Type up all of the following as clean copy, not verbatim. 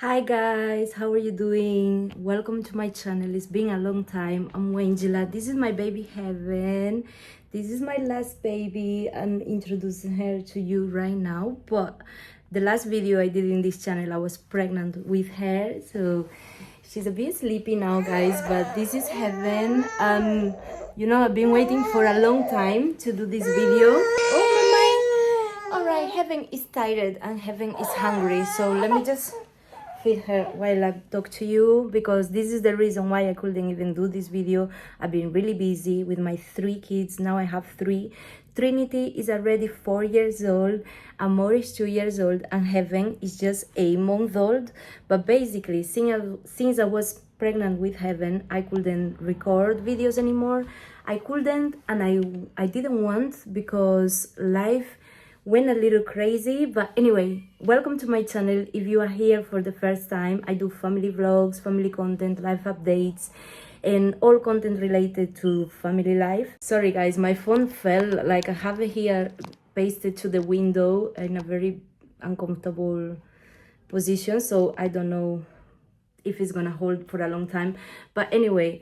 Hi guys, how are you doing? Welcome to my channel. It's been a long time. I'm Wangela. This is my baby Heaven. This is my last baby. I'm introducing her to you right now. But the last video I did in this channel, I was pregnant with her. So she's a bit sleepy now, guys. But this is Heaven. I've been waiting for a long time to do this video. Oh, my. All right, Heaven is tired and Heaven is hungry. So let me just feed her while I talk to you, because this is the reason why I couldn't even do this video. I've been really busy with my 3 kids. Now I have 3. Trinity is already 4 years old, Amor is 2 years old, and Heaven is just a month old. But basically, since I was pregnant with Heaven, I couldn't record videos anymore. I couldn't, and I didn't want, because life went a little crazy. But anyway, welcome to my channel. If you are here for the first time, I do family vlogs, family content, life updates, and all content related to family life. Sorry guys, my phone fell. Like, I have it here pasted to the window in a very uncomfortable position, so I don't know if it's gonna hold for a long time. But anyway,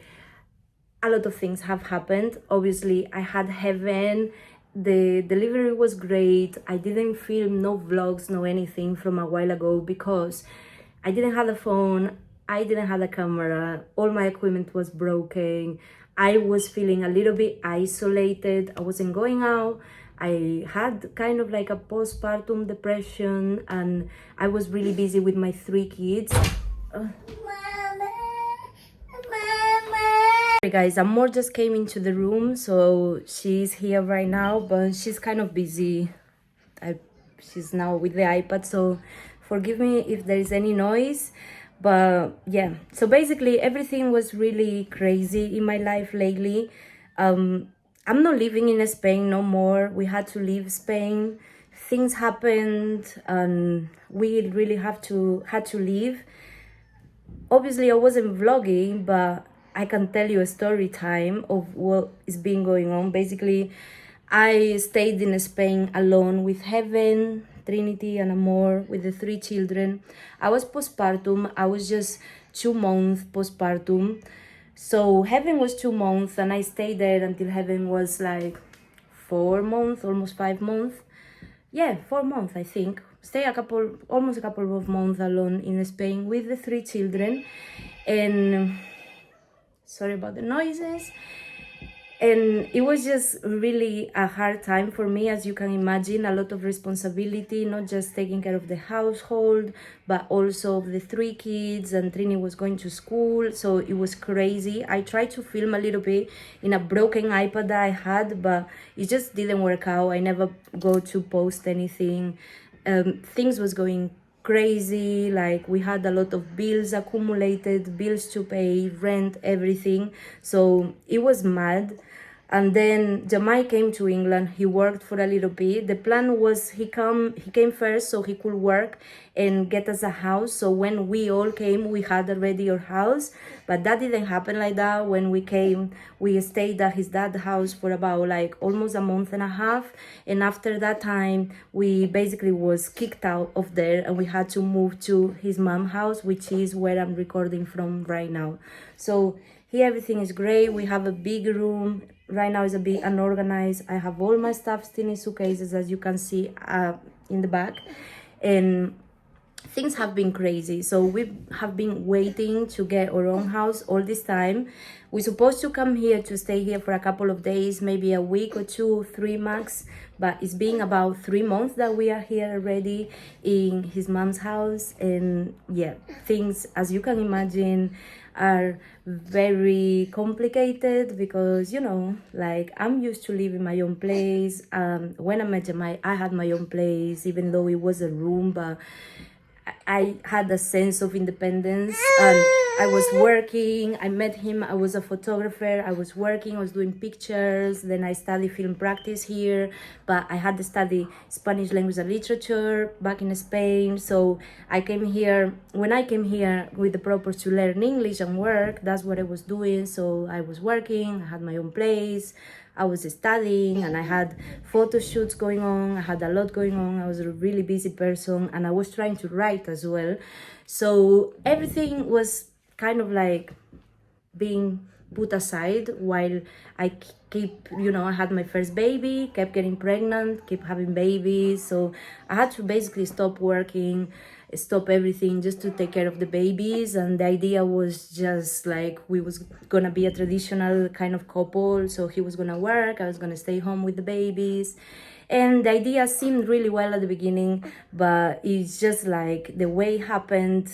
a lot of things have happened. Obviously, I had Heaven. The delivery was great. I didn't film no vlogs, no anything from a while ago, because I didn't have a phone, I didn't have a camera, all my equipment was broken. I was feeling a little bit isolated. I wasn't going out. I had kind of like a postpartum depression, and I was really busy with my 3 kids. Hey guys, Amor just came into the room, so she's here right now, but she's kind of busy. She's now with the iPad, so forgive me if there is any noise. But yeah, so basically everything was really crazy in my life lately. I'm not living in Spain no more. We had to leave Spain. Things happened and we really had to leave. Obviously I wasn't vlogging, but I can tell you a story time of what is been going on. Basically, I stayed in Spain alone with Heaven, Trinity, and Amor, with the 3 children. I was postpartum. I was just 2 months postpartum. So Heaven was 2 months, and I stayed there until Heaven was like 4 months, almost 5 months. Yeah, 4 months, I think. Stay almost a couple of months alone in Spain with the 3 children. And sorry about the noises. And it was just really a hard time for me, as you can imagine. A lot of responsibility, not just taking care of the household, but also of the 3 kids, and Trini was going to school, so it was crazy. I tried to film a little bit in a broken iPad that I had, but it just didn't work out. I never go to post anything. Things was going crazy. Like, we had a lot of bills accumulated, bills to pay, rent, everything, so it was mad. And then Jamai came to England. He worked for a little bit. The plan was he came first so he could work and get us a house. So when we all came, we had already our house. But that didn't happen like that. When we came, we stayed at his dad's house for about like almost a month and a half. And after that time, we basically was kicked out of there, and we had to move to his mom's house, which is where I'm recording from right now. So here everything is great. We have a big room. Right now is a bit unorganized. I have all my stuff still in suitcases, as you can see in the back. And things have been crazy. So we have been waiting to get our own house all this time. We're supposed to come here to stay here for a couple of days, maybe a week or 2, 3 max. But it's been about 3 months that we are here already in his mom's house. And yeah, things, as you can imagine, are very complicated, because like, I'm used to living my own place. When I met Jamai, I had my own place, even though it was a room, but I had a sense of independence, and I was working. I met him, I was a photographer, I was working, I was doing pictures. Then I studied film practice here, but I had to study Spanish language and literature back in Spain. So I came here, when I came here with the purpose to learn English and work, that's what I was doing. So I was working, I had my own place, I was studying and I had photo shoots going on. I had a lot going on. I was a really busy person and I was trying to write as well. So everything was kind of like being put aside while I keep, I had my first baby, kept getting pregnant, keep having babies. So I had to basically stop working, stop everything just to take care of the babies. And the idea was just like we was gonna be a traditional kind of couple. So he was gonna work, I was gonna stay home with the babies. And the idea seemed really well at the beginning, but it's just like the way it happened,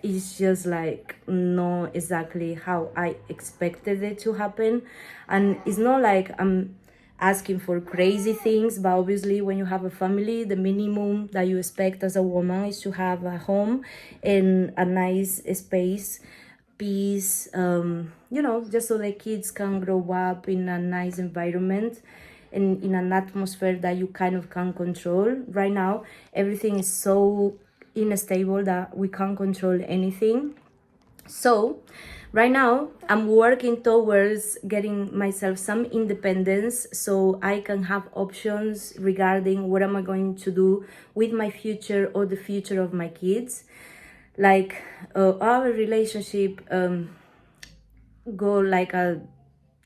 it's just like not exactly how I expected it to happen. And it's not like I'm asking for crazy things, but obviously when you have a family, the minimum that you expect as a woman is to have a home and a nice space, peace, just so the kids can grow up in a nice environment and in an atmosphere that you kind of can control. Right now everything is so unstable that we can't control anything. So right now I'm working towards getting myself some independence so I can have options regarding what am I going to do with my future or the future of my kids. Like our relationship go like a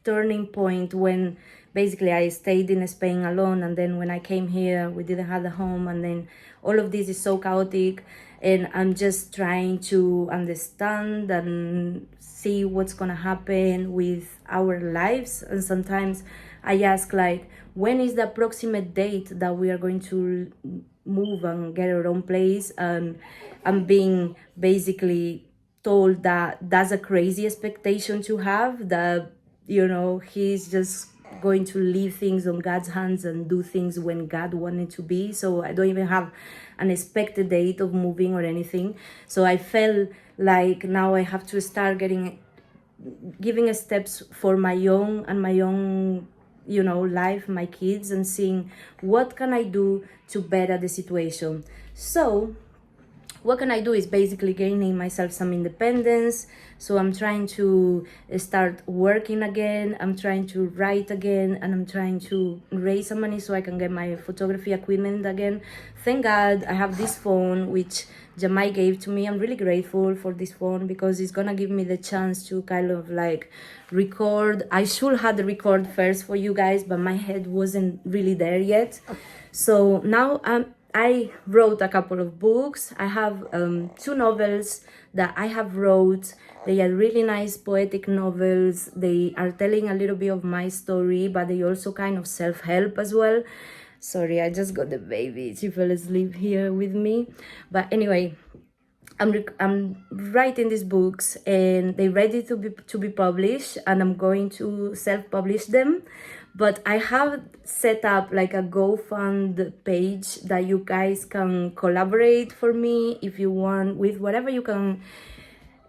turning point when basically I stayed in Spain alone, and then when I came here we didn't have a home, and then all of this is so chaotic and I'm just trying to understand and see what's gonna happen with our lives. And sometimes I ask like, when is the approximate date that we are going to move and get our own place? And I'm being basically told that that's a crazy expectation to have, that he's just going to leave things on God's hands and do things when God wanted to be. So I don't even have an expected date of moving or anything. So I felt like now I have to start giving steps for my own life, my kids, and seeing what can I do to better the situation. So what can I do is basically gaining myself some independence. So I'm trying to start working again, I'm trying to write again, and I'm trying to raise some money so I can get my photography equipment again. Thank God I have this phone which Jamai gave to me. I'm really grateful for this phone because it's gonna give me the chance to kind of like record. I should have the record first for you guys, but my head wasn't really there yet. So now I wrote a couple of books. I have 2 novels that I have wrote. They are really nice poetic novels. They are telling a little bit of my story, but they also kind of self-help as well. Sorry, I just got the baby. She fell asleep here with me. But anyway, I'm writing these books and they're ready to be published, and I'm going to self-publish them. But I have set up like a GoFund page that you guys can collaborate for me if you want, with whatever you can,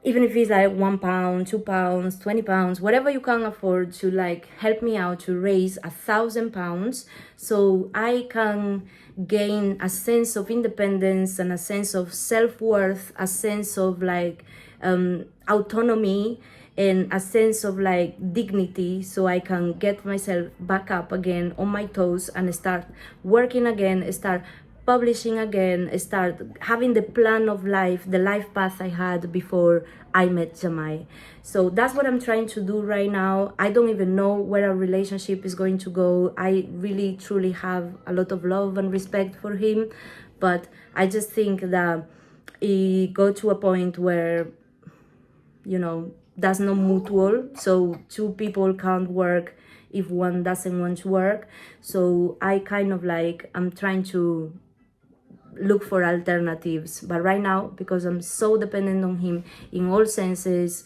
even if it's like £1, £2, £20, whatever you can afford, to like help me out to raise £1,000 so I can gain a sense of independence and a sense of self-worth, a sense of like autonomy, and a sense of like dignity, so I can get myself back up again on my toes and start working again, start publishing again, start having the plan of life, the life path I had before I met Jamai. So that's what I'm trying to do right now. I don't even know where our relationship is going to go. I really truly have a lot of love and respect for him, but I just think that it got to a point where that's not mutual. So 2 people can't work if one doesn't want to work. So I kind of like, I'm trying to look for alternatives. But right now, because I'm so dependent on him in all senses,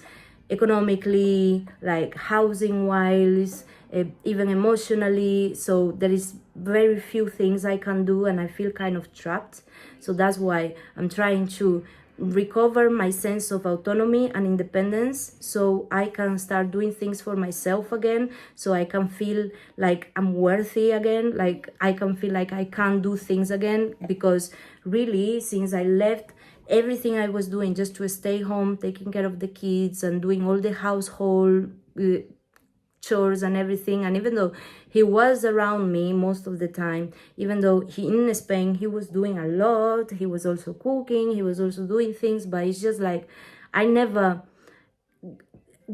economically, like housing wise, even emotionally, so there is very few things I can do and I feel kind of trapped. So that's why I'm trying to recover my sense of autonomy and independence so I can start doing things for myself again, so I can feel like I'm worthy again, like I can feel like I can do things again. Because really, since I left everything I was doing just to stay home, taking care of the kids and doing all the household chores and everything. And even though he was around me most of the time, even though he in Spain, he was doing a lot, he was also cooking, he was also doing things, but it's just like I never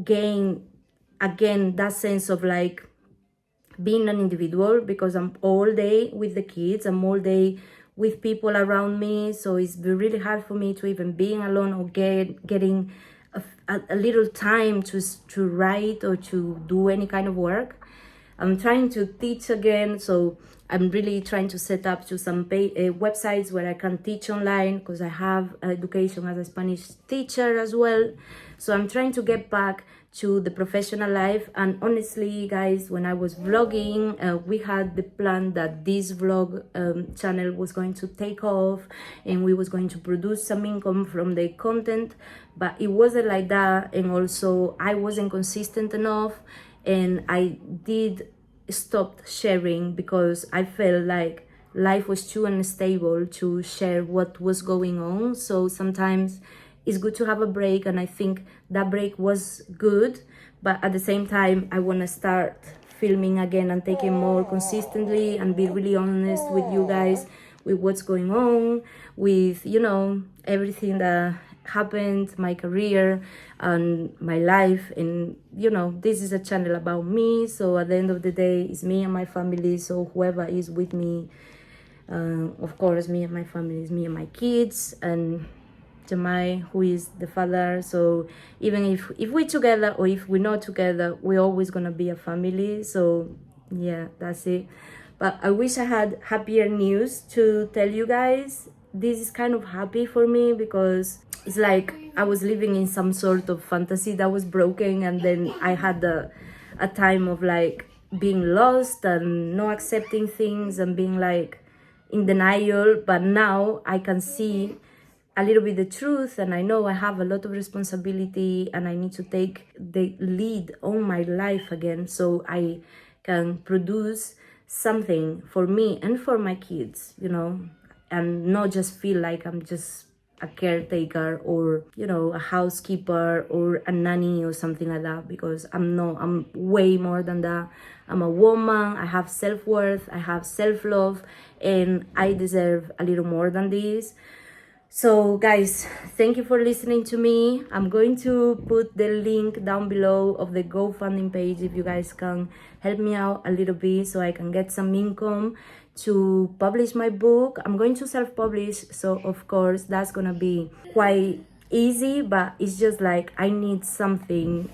gained again that sense of like being an individual, because I'm all day with the kids, I'm all day with people around me, so it's been really hard for me to even being alone or getting a little time to write or to do any kind of work. I'm trying to teach again, so I'm really trying to set up to some websites where I can teach online, because I have education as a Spanish teacher as well. So I'm trying to get back to the professional life. And honestly, guys, when I was vlogging, we had the plan that this vlog channel was going to take off and we was going to produce some income from the content, but it wasn't like that. And also I wasn't consistent enough, and I did stop sharing because I felt like life was too unstable to share what was going on. So sometimes it's good to have a break, and I think that break was good, but at the same time I want to start filming again and taking more consistently and be really honest with you guys with what's going on, with, you know, everything that happened, my career and my life. And you know, this is a channel about me, so at the end of the day it's me and my family. So whoever is with me, of course me and my family, is me and my kids, and Jamai, who is the father. So even if we're together or if we're not together, we're always gonna be a family. So yeah, that's it. But I wish I had happier news to tell you guys. This is kind of happy for me because it's like I was living in some sort of fantasy that was broken, and then I had a time of like being lost and not accepting things and being like in denial. But now I can see a little bit the truth, and I know I have a lot of responsibility and I need to take the lead on my life again, so I can produce something for me and for my kids, you know, and not just feel like I'm just a caretaker or, you know, a housekeeper or a nanny or something like that, because I'm not. I'm way more than that. I'm a woman. I have self-worth, I have self-love, and I deserve a little more than this. So guys, thank you for listening to me. I'm going to put the link down below of the GoFundMe page if you guys can help me out a little bit so I can get some income to publish my book. I'm going to self-publish, so of course that's gonna be quite easy, but it's just like I need something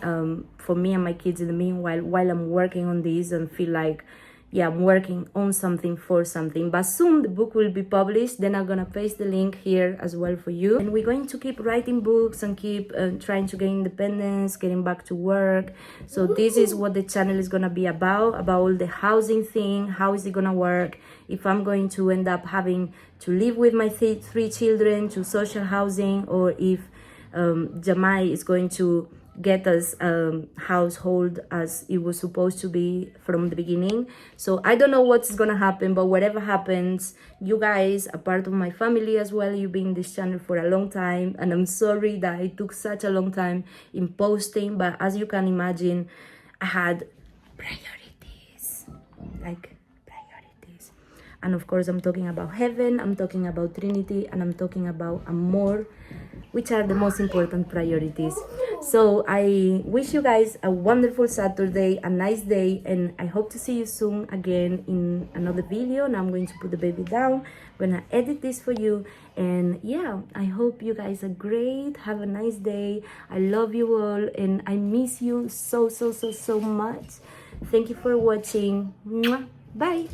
for me and my kids in the meanwhile while I'm working on this, and feel like, yeah, I'm working on something for something. But soon the book will be published. Then I'm gonna paste the link here as well for you. And we're going to keep writing books and keep trying to gain independence, getting back to work. So this is what the channel is gonna be about all the housing thing. How is it gonna work? If I'm going to end up having to live with my three children to social housing, or if Jamai is going to get us household as it was supposed to be from the beginning. So I don't know what's gonna happen, but whatever happens, you guys are part of my family as well. You've been in this channel for a long time, and I'm sorry that it took such a long time in posting, but as you can imagine, I had priorities, like priorities. And of course I'm talking about heaven, I'm talking about Trinity, and I'm talking about amor, which are the most important priorities. So I wish you guys a wonderful Saturday, a nice day, and I hope to see you soon again in another video. Now I'm going to put the baby down, I'm gonna edit this for you, and yeah, I hope you guys are great. Have a nice day. I love you all, and I miss you so much. Thank you for watching. Mwah. Bye.